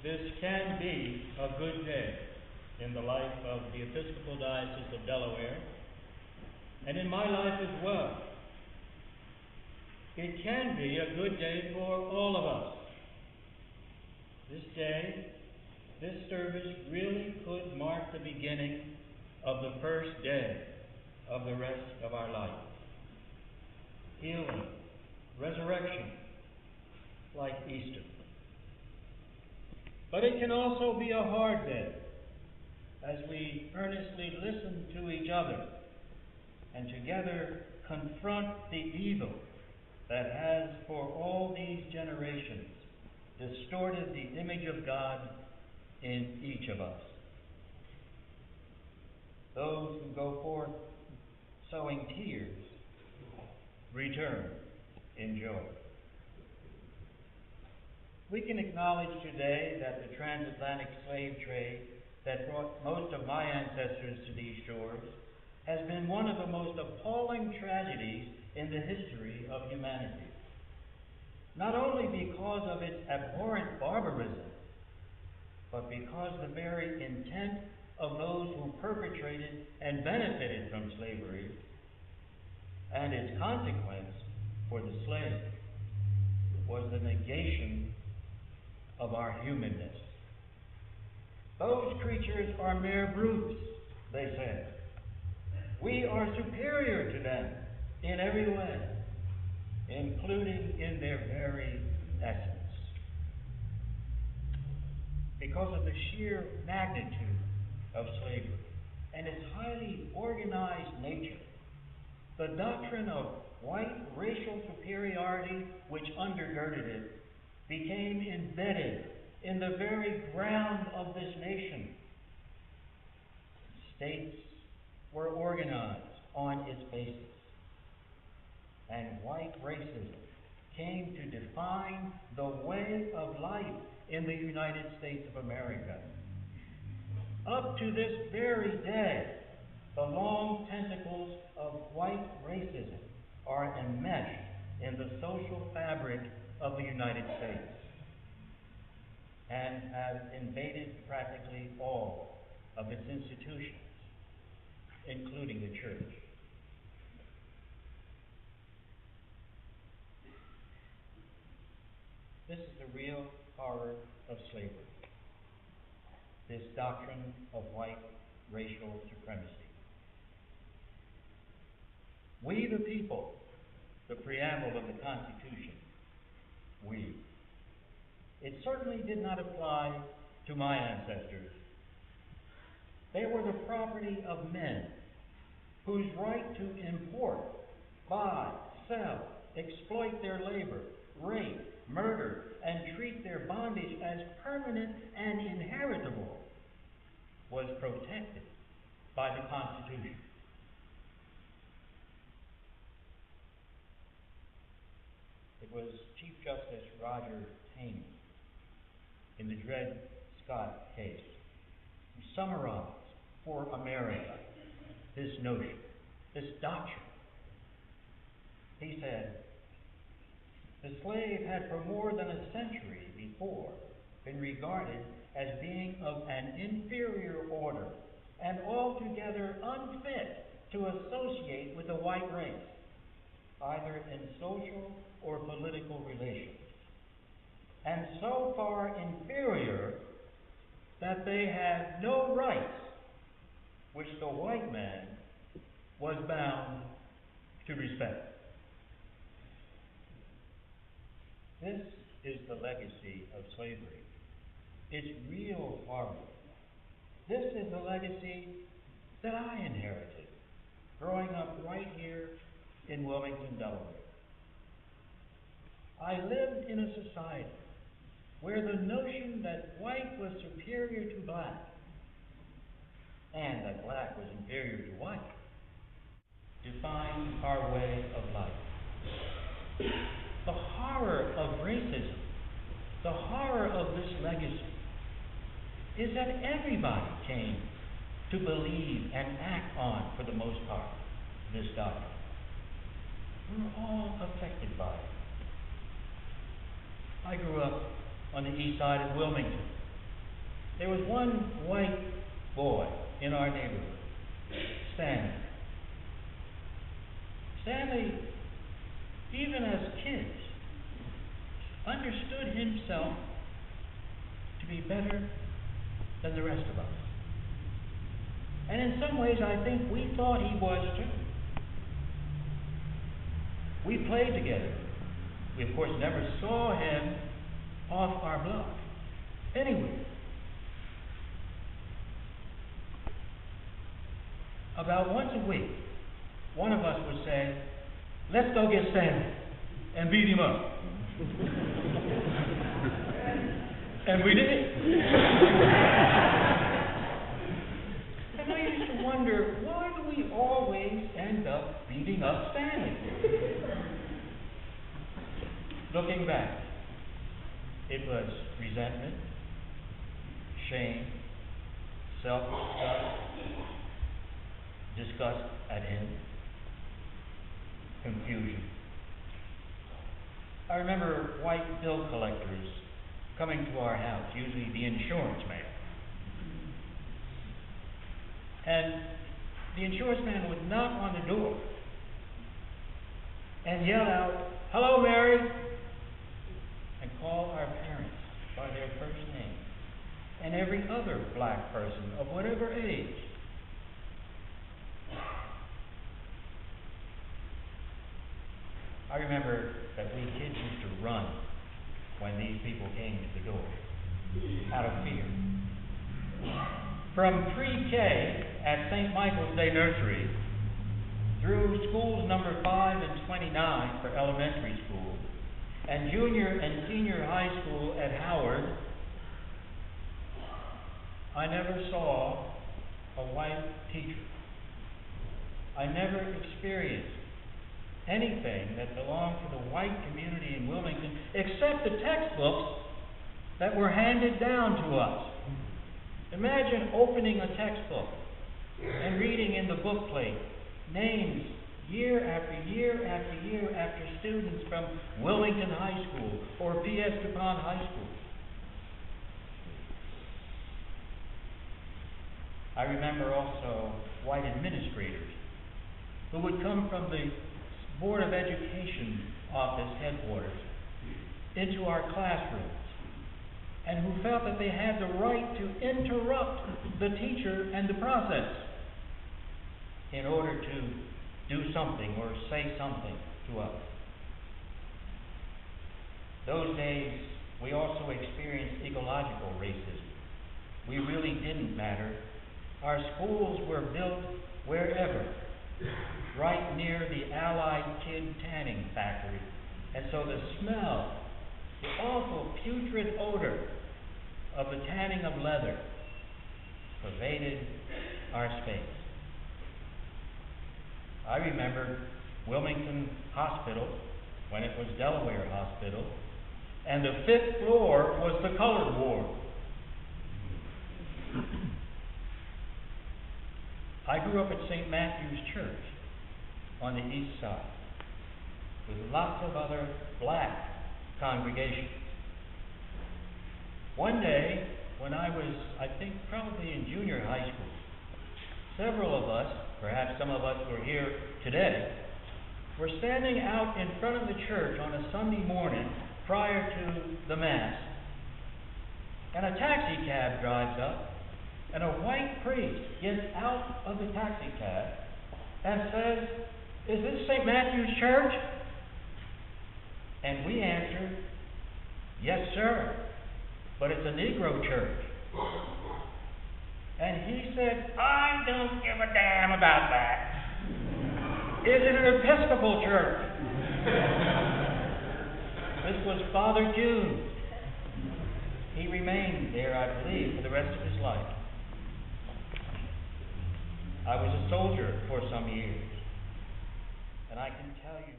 This can be a good day in the life of the Episcopal Diocese of Delaware, and in my life as well. It can be a good day for all of us. This day, this service really could mark the beginning of the first day of the rest of our life. Healing, resurrection, like Easter. But it can also be a hard day as we earnestly listen to each other and together confront the evil that has for all these generations distorted the image of God in each of us. Those who go forth sowing tears return in joy. We can acknowledge today that the transatlantic slave trade that brought most of my ancestors to these shores has been one of the most appalling tragedies in the history of humanity. Not only because of its abhorrent barbarism, but because the very intent of those who perpetrated and benefited from slavery and its consequence for the slave was the negation of our humanness. Those creatures are mere brutes, they said. We are superior to them in every way, including in their very essence. Because of the sheer magnitude of slavery and its highly organized nature, the doctrine of white racial superiority which undergirded it became embedded in the very ground of this nation. States were organized on its basis, and white racism came to define the way of life in the United States of America. Up to this very day, the long tentacles of white racism are enmeshed in the social fabric of the United States and have invaded practically all of its institutions, including the church. This is the real horror of slavery, this doctrine of white racial supremacy. We the people, the preamble of the Constitution, we. It certainly did not apply to my ancestors. They were the property of men whose right to import, buy, sell, exploit their labor, rape, murder, and treat their bondage as permanent and inheritable was protected by the Constitution. It was Chief Justice Roger Taney in the Dred Scott case who summarized for America this notion, this doctrine. He said, the slave had for more than a century before been regarded as being of an inferior order and altogether unfit to associate with the white race, either in social or political relations, and so far inferior that they had no rights which the white man was bound to respect. This is the legacy of slavery, its real horror. This is the legacy that I inherited growing up right here in Wilmington, Delaware. I lived in a society where the notion that white was superior to black and that black was inferior to white defined our way of life. The horror of racism, the horror of this legacy, is that everybody came to believe and act on, for the most part, this doctrine. We're all affected by it. I grew up on the east side of Wilmington, there was one white boy in our neighborhood, Stanley. Stanley, even as kids, understood himself to be better than the rest of us. And in some ways, I think we thought he was too. We played together. We, of course, never saw him off our block anywhere. About once a week, one of us would say, "Let's go get Stanley and beat him up." And we did. And I used to wonder, why do we always end up beating up Stanley? Looking back, it was resentment, shame, self-disgust, disgust at him, confusion. I remember white bill collectors coming to our house, usually the insurance man. And the insurance man would knock on the door and yell out, "Hello, Mary," and call our parents by their first name, and every other black person of whatever age. I remember that we kids used to run when these people came to the door, out of fear. From pre-K at St. Michael's Day Nursery through schools number 5 and 29 for elementary school, and junior and senior high school at Howard, I never saw a white teacher. I never experienced anything that belonged to the white community in Wilmington except the textbooks that were handed down to us. Imagine opening a textbook and reading in the bookplate names year after year after year after students from Wilmington High School or Episcopal High School. I remember also white administrators who would come from the Board of Education office headquarters into our classrooms and who felt that they had the right to interrupt the teacher and the process in order to do something or say something to us. Those days, we also experienced ecological racism. We really didn't matter. Our schools were built wherever, right near the Allied Kid Tanning Factory. And so the smell, the awful putrid odor of the tanning of leather pervaded our space. I remember Wilmington Hospital, when it was Delaware Hospital, and the 5th floor was the colored ward. I grew up at St. Matthew's Church on the east side with lots of other black congregations. One day, when I was, I think, probably in junior high school, several of us, perhaps some of us who are here today, were standing out in front of the church on a Sunday morning prior to the Mass, and a taxi cab drives up, and a white priest gets out of the taxi cab and says, "Is this St. Matthew's Church?" And we answered, "Yes, sir, but it's a Negro church." And he said, "I don't give a damn about that. Is it an Episcopal church?" This was Father June. He remained there, I believe, for the rest of his life. I was a soldier for some years, and I can tell you